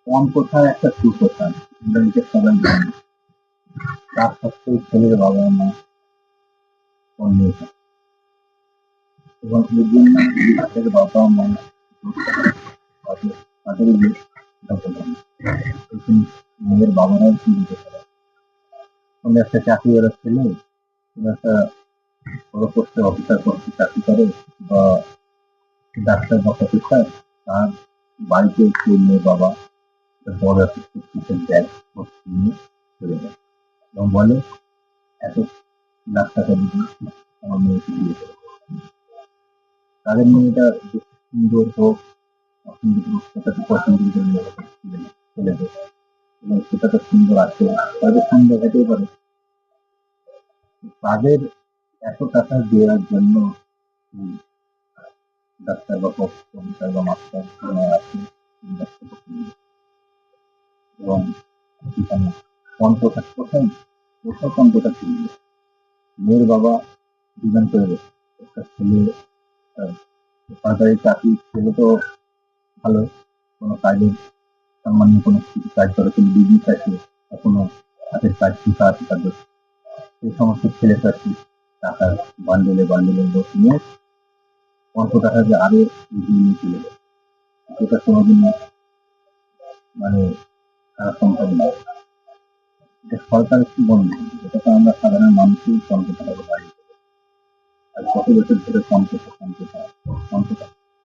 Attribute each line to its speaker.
Speaker 1: পণ প্রথার একটা কুপ্রথা, এটা সবাই জানে। তার সত্ত্বেও ছেলের বাবা মা পণ নিয়ে থাকে এবং এর জন্য তাদের বাবা মা তাদের তাদের যে মেয়ের বাবারাও চিন্তিত করে। কোনো একটা চাকরিওয়ালা ছেলে, কোনো একটা বড় পোস্টে অফিসার পদে চাকরি করে বা ডাক্তার বা প্রফেসর, তার বাড়িতে একটু মেয়ের বাবা একটা বড় একটা সুটকেসের ব্যাগ ভর্তি নিয়ে চলে যায় এবং বলে, এত লাখ টাকা দিয়ে আমার মেয়েকে বিয়ে দেবে। তাদের মেয়েটা যে সুন্দর হোক অসুন্দর হোক সেটা তো পছন্দের জন্য ছেলেদের, এবং সেটা তো সুন্দর আছে, তাদের সুন্দর হতেই পারে। তাদের এত টাকা দেওয়ার জন্য উম, ডাক্তার বা প্রফেসর বা মাস্টার আছে ব্যস্ত করতে হবে। এবং সেখানে পণপ্রথা কোথায় কোথায় পণপ্রথা চলবে? মেয়ের বাবা ডিমান্ড করে গেছে একটা ছেলে, আহ, সরকারি চাকরি, ছেলে তো ভালো, কোনো কাজের সামান্য কোনো কিছু কাজ করে, কোনো বিজনেস আছে বা কোনো হাতের কাজ শেখা আছে তাদের, সেই সমস্ত ছেলের কাছে টাকার বান্ডেলে বান্ডেলে লোক নিয়ে পঞ্চটাকাকে আরো এগিয়ে নিয়ে চলে যায়, যেটা কোনোদিন মানে খারাপ সম্ভব নয়। এটা সরকার কি বন্ধ, এটা তো আমরা সাধারণ মানুষই পঞ্চটাকা বাড়ি। আর কত বছর ধরে পঞ্চটা